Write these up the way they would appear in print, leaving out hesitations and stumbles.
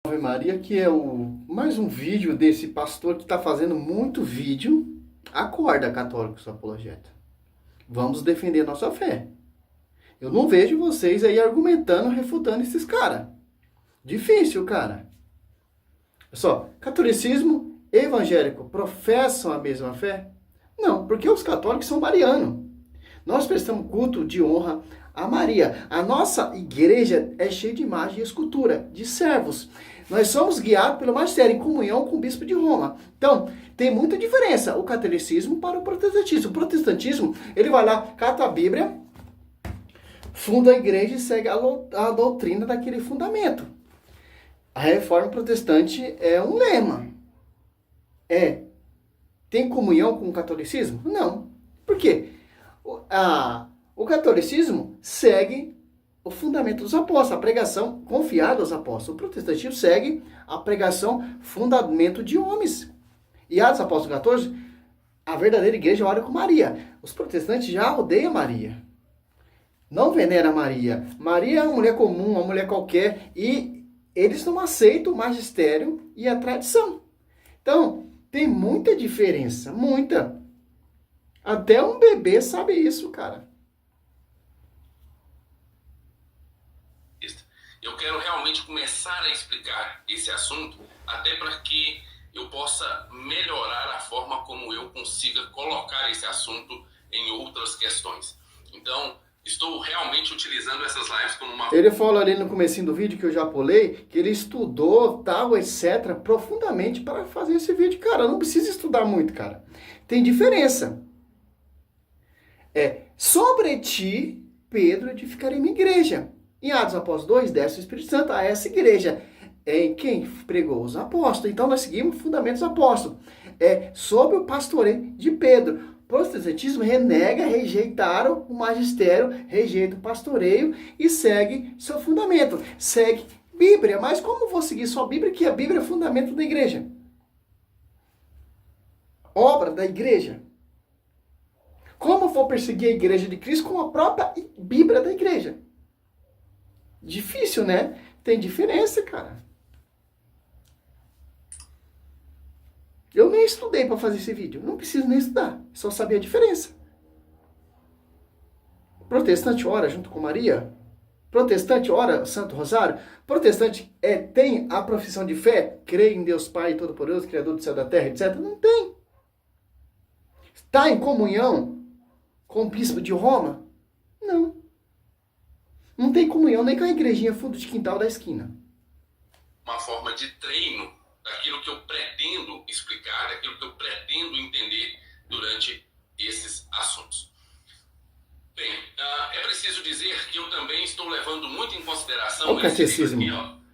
Ave Maria, que é mais um vídeo desse pastor que está fazendo muito vídeo. Acorda, católicos apologeta. Vamos defender nossa fé. Eu não vejo vocês aí argumentando, refutando esses caras. Difícil, cara. Só, catolicismo e evangélico professam a mesma fé? Não, porque os católicos são marianos. Nós prestamos culto de honra a Maria. A nossa igreja é cheia de imagem e escultura, de servos. Nós somos guiados pelo magistério em comunhão com o bispo de Roma. Então, tem muita diferença o catolicismo para o protestantismo. O protestantismo, ele vai lá, cata a Bíblia, funda a igreja e segue a doutrina daquele fundamento. A reforma protestante é um lema. Tem comunhão com o catolicismo? Não. Por quê? O catolicismo segue o fundamento dos apóstolos, a pregação confiada aos apóstolos. O protestantismo segue a pregação fundamento de homens. E Atos Apóstolos 14, a verdadeira igreja ora com Maria. Os protestantes já odeiam Maria. Não venera Maria. Maria é uma mulher comum, uma mulher qualquer, e eles não aceitam o magistério e a tradição. Então, tem muita diferença, muita. Até um bebê sabe isso, cara. Eu quero realmente começar a explicar esse assunto, até para que eu possa melhorar a forma como eu consiga colocar esse assunto em outras questões. Então, estou realmente utilizando essas lives como uma... Ele falou ali no comecinho do vídeo, que eu já pulei, que ele estudou, tal, etc., profundamente para fazer esse vídeo. Cara, não precisa estudar muito, cara. Tem diferença. Sobre ti, Pedro, edificarei minha igreja. Em Atos Apóstolos 2, desce o Espírito Santo a essa igreja. Em quem pregou? Os apóstolos. Então nós seguimos o fundamento dos apóstolos. Sobre o pastoreio de Pedro. O protestantismo renega, rejeitaram o magistério, rejeita o pastoreio e segue seu fundamento. Segue Bíblia. Mas como vou seguir só a Bíblia, que a Bíblia é fundamento da igreja? Obra da igreja. Como vou perseguir a igreja de Cristo com a própria Bíblia da igreja? Difícil, né? Tem diferença, cara. Eu nem estudei para fazer esse vídeo. Não preciso nem estudar. Só saber a diferença. Protestante ora junto com Maria. Protestante ora Santo Rosário. Protestante tem a profissão de fé. Crê em Deus Pai Todo-Poderoso, Criador do céu e da terra, etc. Não tem. Está em comunhão com o bispo de Roma? Não. Não tem comunhão nem com a igrejinha fundo de quintal da esquina. Uma forma de treino daquilo que eu pretendo explicar, daquilo que eu pretendo entender durante esses assuntos. Bem, é preciso dizer que eu também estou levando muito em consideração... O catecismo.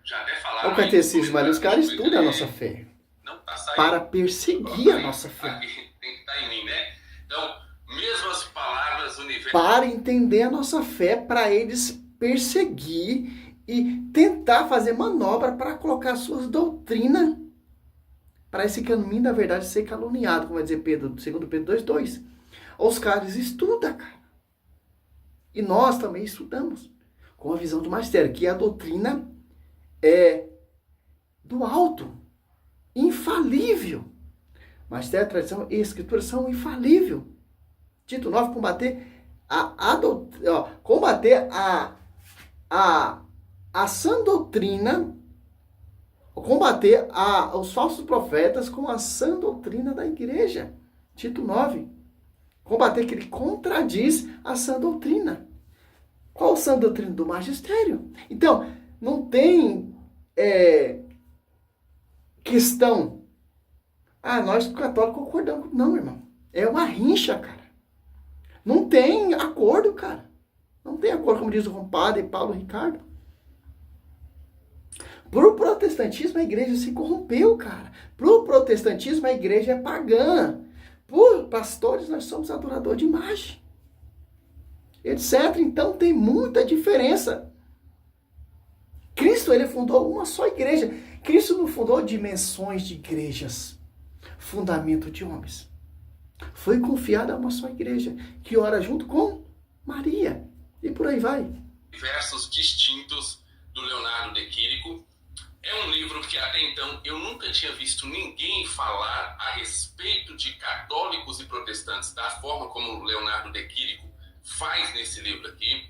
Já até falaram... O catecismo, ali os caras estudam a nossa fé. Não tá saindo. Para perseguir a nossa fé. Tem que estar em mim, né? Então, mesmas palavras universais... Para entender a nossa fé, para eles perseguir e tentar fazer manobra para colocar suas doutrinas para esse caminho da verdade ser caluniado, como vai dizer Pedro, 2 Pedro 2:2. Os caras estudam, cara. E nós também estudamos com a visão do magistério, que a doutrina é do alto, infalível. Magistério, tradição e escritura são infalível. Tito 9, combater a sã doutrina, combater os falsos profetas com a sã doutrina da igreja. Tito 9. Combater que ele contradiz a sã doutrina. Qual a sã doutrina? Do magistério. Então, não tem questão. Nós católicos concordamos. Não, irmão. É uma rincha, cara. Não tem acordo, cara. Não tem acordo, como diz o compadre Paulo Ricardo. Pro protestantismo, a igreja se corrompeu, cara. Pro protestantismo, a igreja é pagã. Por pastores, nós somos adoradores de imagem. Etc. Então, tem muita diferença. Cristo, ele fundou uma só igreja. Cristo não fundou dimensões de igrejas. Fundamento de homens. Foi confiado a uma só igreja, que ora junto com Maria. E por aí vai. Versos distintos do Leonardo de Quirico, É um livro que até então eu nunca tinha visto ninguém falar a respeito de católicos e protestantes da forma como o Leonardo de Quirico faz nesse livro aqui,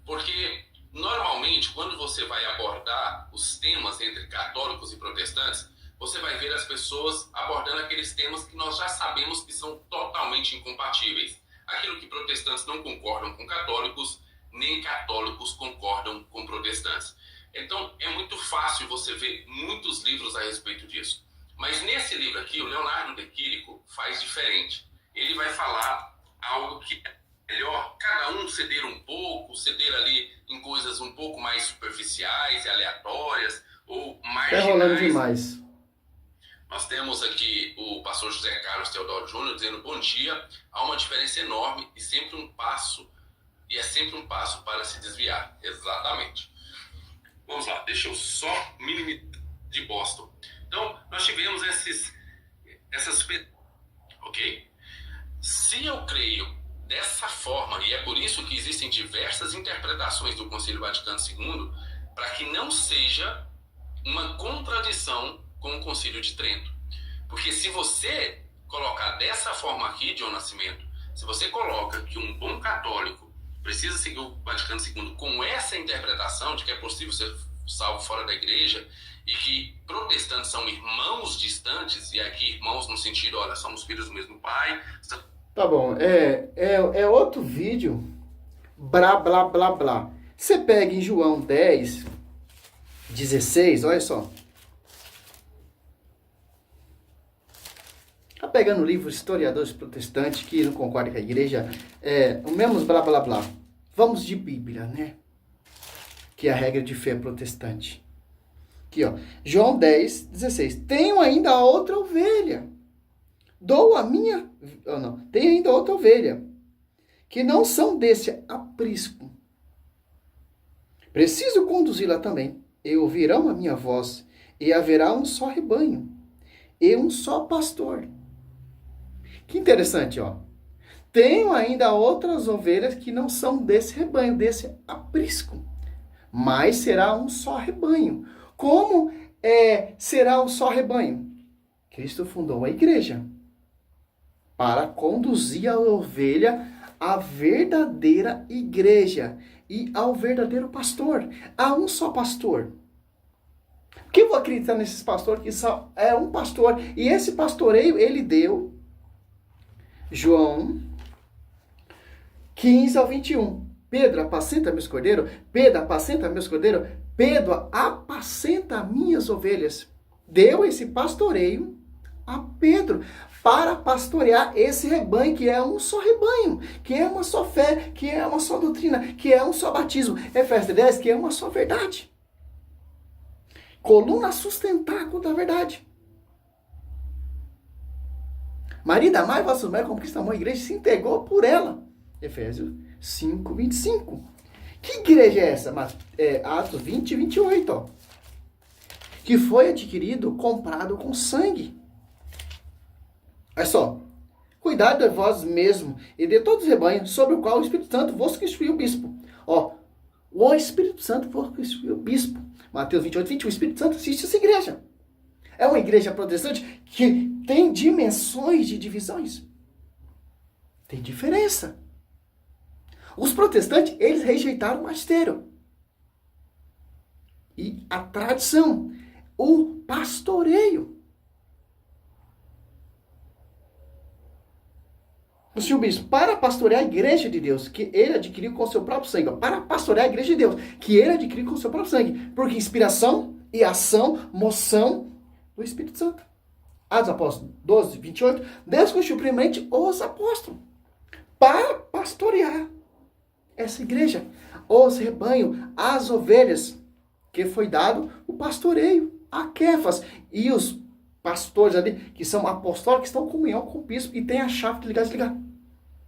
porque normalmente quando você vai abordar os temas entre católicos e protestantes, você vai ver as pessoas abordando aqueles temas que nós já sabemos que são totalmente incompatíveis. Aquilo que protestantes não concordam com católicos, nem católicos concordam com protestantes. Então, é muito fácil você ver muitos livros a respeito disso. Mas nesse livro aqui, o Leonardo de Quirico faz diferente. Ele vai falar algo que é melhor cada um ceder um pouco, ceder ali em coisas um pouco mais superficiais e aleatórias ou marginais. Tá rolando demais. Nós temos aqui o pastor José Carlos Teodoro Júnior dizendo: bom dia, há uma diferença enorme e sempre um passo para se desviar. Exatamente. Vamos lá, deixa eu só minimizar de Boston. Então, nós tivemos essas... Ok? Se eu creio dessa forma, e é por isso que existem diversas interpretações do Concílio Vaticano II, para que não seja uma contradição com o Concílio de Trento. Porque se você colocar dessa forma aqui, John Nascimento, se você coloca que um bom católico precisa seguir o Vaticano II com essa interpretação de que é possível ser salvo fora da igreja e que protestantes são irmãos distantes, e aqui irmãos no sentido, olha, somos filhos do mesmo pai. Tá bom, é outro vídeo, blá, blá, blá, blá. Você pega em João 10, 16, olha só. Tá pegando o livro Historiadores Protestantes, que não concordam com a igreja, o mesmo blá, blá, blá. Vamos de Bíblia, né? Que é a regra de fé protestante. Aqui, ó. João 10, 16. Tenho ainda outra ovelha. Dou a minha... Oh, não. Tenho ainda outra ovelha. Que não são desse aprisco. Preciso conduzi-la também. E ouvirão a minha voz. E haverá um só rebanho. E um só pastor. Que interessante, ó. Tenho ainda outras ovelhas que não são desse rebanho, desse aprisco. Mas será um só rebanho. Como será um só rebanho? Cristo fundou a igreja para conduzir a ovelha à verdadeira igreja e ao verdadeiro pastor. Há um só pastor. Por que eu vou acreditar nesses pastores que só é um pastor? E esse pastoreio ele deu João 15 ao 21. Pedro, apacenta meus cordeiros. Pedro, apacenta meus cordeiros. Pedro, apacenta minhas ovelhas. Deu esse pastoreio a Pedro para pastorear esse rebanho, que é um só rebanho, que é uma só fé, que é uma só doutrina, que é um só batismo. Efésios 10, que é uma só verdade. Coluna sustentáculo da verdade. Marido, amai vossa mulher como Cristo amou a igreja e se entregou por ela. Efésios 5, 25. Que igreja é essa? Atos 20 e 28. Ó. Que foi adquirido, comprado com sangue. Olha só. Cuidado de vós mesmo e de todos os rebanhos, sobre o qual o Espírito Santo vos constituiu o bispo. Ó, o Espírito Santo vos constituiu o bispo. Mateus 28, 21. O Espírito Santo assiste essa igreja. É uma igreja protestante que tem dimensões de divisões. Tem diferença. Os protestantes, eles rejeitaram o magistério. E a tradição. O pastoreio. O senhor bispo, para pastorear a igreja de Deus, que ele adquiriu com seu próprio sangue. Para pastorear a igreja de Deus, que ele adquiriu com seu próprio sangue. Porque inspiração e ação, moção do Espírito Santo. Atos Apóstolos 12, 28. Deus constituiu primeiramente os apóstolos para pastorear essa igreja, os rebanhos, as ovelhas, que foi dado o pastoreio a Quefas. E os pastores ali, que são apostólicos, que estão em comunhão com o bispo e tem a chave de ligar e desligar.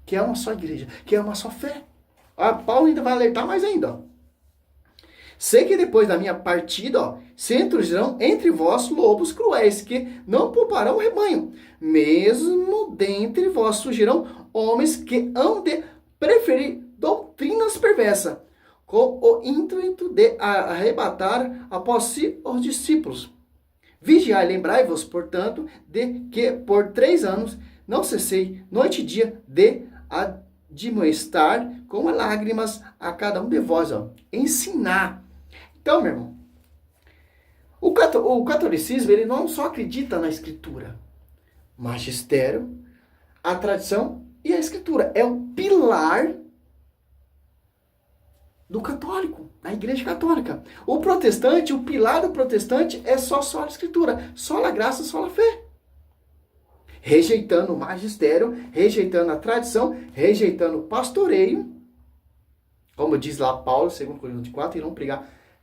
Que é uma só igreja, que é uma só fé. Paulo ainda vai alertar mais ainda, ó. Sei que depois da minha partida, ó, se introduzirão entre vós lobos cruéis, que não pouparão o rebanho. Mesmo dentre vós surgirão homens que hão de preferir doutrinas perversas, com o intuito de arrebatar após si os discípulos. Vigiai, lembrai-vos, portanto, de que por 3 anos não cessei, noite e dia, de admoestar com lágrimas a cada um de vós. Ensinar. Então, meu irmão, o catolicismo, ele não só acredita na escritura. Magistério, a tradição e a escritura. É o pilar do católico, da igreja católica. O protestante, o pilar do protestante é só a escritura. Só a graça, só a fé. Rejeitando o magistério, rejeitando a tradição, rejeitando o pastoreio. Como diz lá Paulo, 2 Coríntios 4,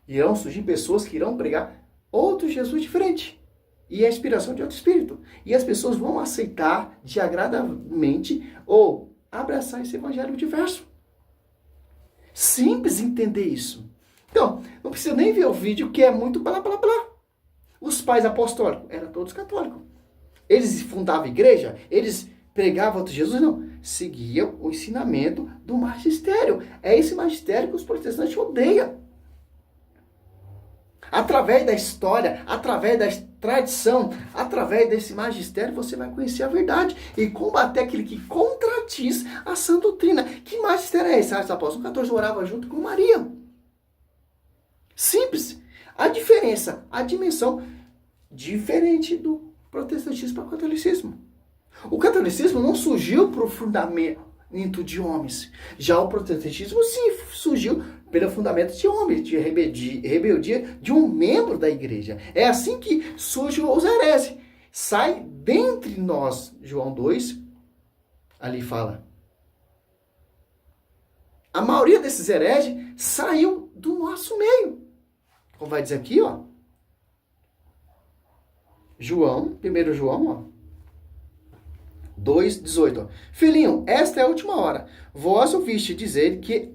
irão surgir pessoas que irão pregar outro Jesus diferente. E a inspiração de outro espírito. E as pessoas vão aceitar de agradamente ou abraçar esse evangelho diverso. Simples entender isso. Então, não precisa nem ver o vídeo que é muito blá blá blá. Os pais apostólicos eram todos católicos. Eles fundavam a igreja, eles pregavam outro Jesus, não. Seguiam o ensinamento do magistério. É esse magistério que os protestantes odeiam. Através da história, através da tradição, através desse magistério, você vai conhecer a verdade e combater aquele que contradiz a sã doutrina. Que magistério é esse? Os apóstolos 14 oravam junto com Maria. Simples. A diferença, a dimensão diferente do protestantismo para o catolicismo. O catolicismo não surgiu para o fundamento de homens. Já o protestantismo, sim, surgiu pelo fundamento de homens, de rebeldia de um membro da igreja. É assim que surgem os hereges. Sai dentre nós, João 2, ali fala. A maioria desses hereges saiu do nosso meio. Como vai dizer aqui, ó. João, 1 João, ó. 2,18. Filhinho, esta é a última hora. Vós ouviste dizer que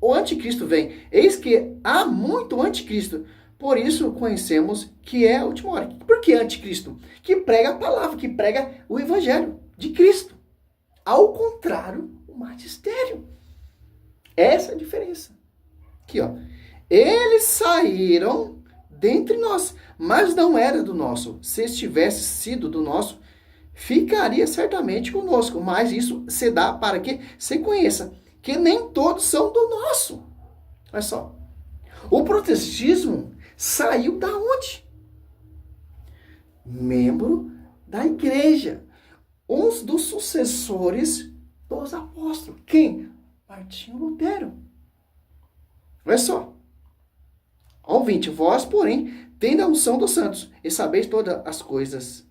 o anticristo vem. Eis que há muito anticristo. Por isso conhecemos que é a última hora. Por que anticristo? Que prega a palavra, que prega o evangelho de Cristo. Ao contrário, o magistério. Essa é a diferença. Aqui, ó. Eles saíram dentre nós, mas não era do nosso. Se estivesse sido do nosso, ficaria certamente conosco. Mas isso se dá para que se conheça que nem todos são do nosso. Olha só. O protestantismo saiu da onde? Membro da igreja. Uns dos sucessores dos apóstolos. Quem? Martinho Lutero. Olha só. Ao 20. Vós, porém, tende a unção dos santos e sabeis todas as coisas.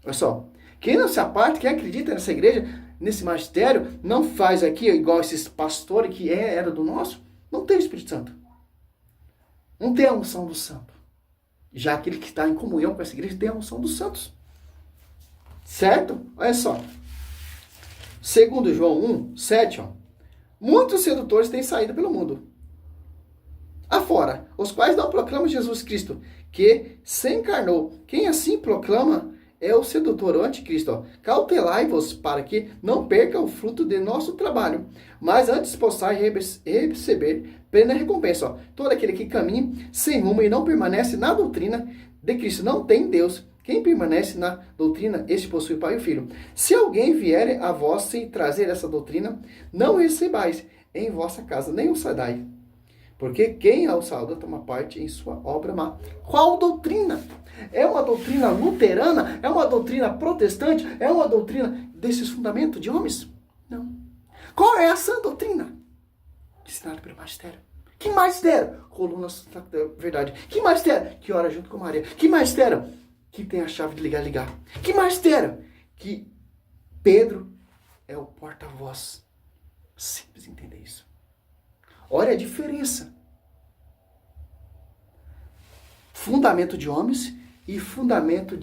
Olha só. Quem não se aparta, quem acredita nessa igreja, nesse magistério, não faz aqui igual esses pastores que era do nosso, não tem o Espírito Santo. Não tem a unção do santo. Já aquele que está em comunhão com essa igreja tem a unção dos santos. Certo? Olha só. Segundo João 1, 7, ó. Muitos sedutores têm saído pelo mundo afora, os quais não proclamam Jesus Cristo, que se encarnou. Quem assim proclama é o sedutor, o anticristo. Ó. Cautelai-vos para que não perca o fruto de nosso trabalho, mas antes possais receber plena recompensa. Ó. Todo aquele que caminha sem rumo e não permanece na doutrina de Cristo não tem Deus. Quem permanece na doutrina, este possui Pai e Filho. Se alguém vier a vós sem trazer essa doutrina, não recebais em vossa casa, nem o saudai. Porque quem ao sauda toma parte em sua obra má. Qual doutrina? É uma doutrina luterana? É uma doutrina protestante? É uma doutrina desses fundamentos de homens? Não. Qual é a sã doutrina? Ensinada pelo magistério. Que magistério? Coluna da verdade. Que magistério? Que ora junto com Maria. Que magistério? Que tem a chave de ligar. Que magistério? Que Pedro é o porta-voz. Simples entender isso. Olha a diferença. Fundamento de homens e fundamento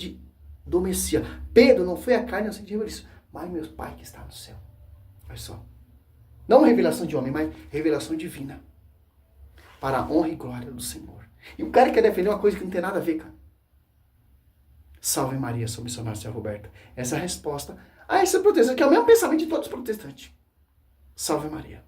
do Messias. Pedro não foi a carne, não sei isso, mas meu Pai que está no céu. Olha só. Não revelação de homem, mas revelação divina. Para a honra e glória do Senhor. E o cara quer defender uma coisa que não tem nada a ver, cara. Salve Maria, sou missionário Cia Roberta. Essa é a resposta a esse protestante, que é o mesmo pensamento de todos os protestantes. Salve Maria.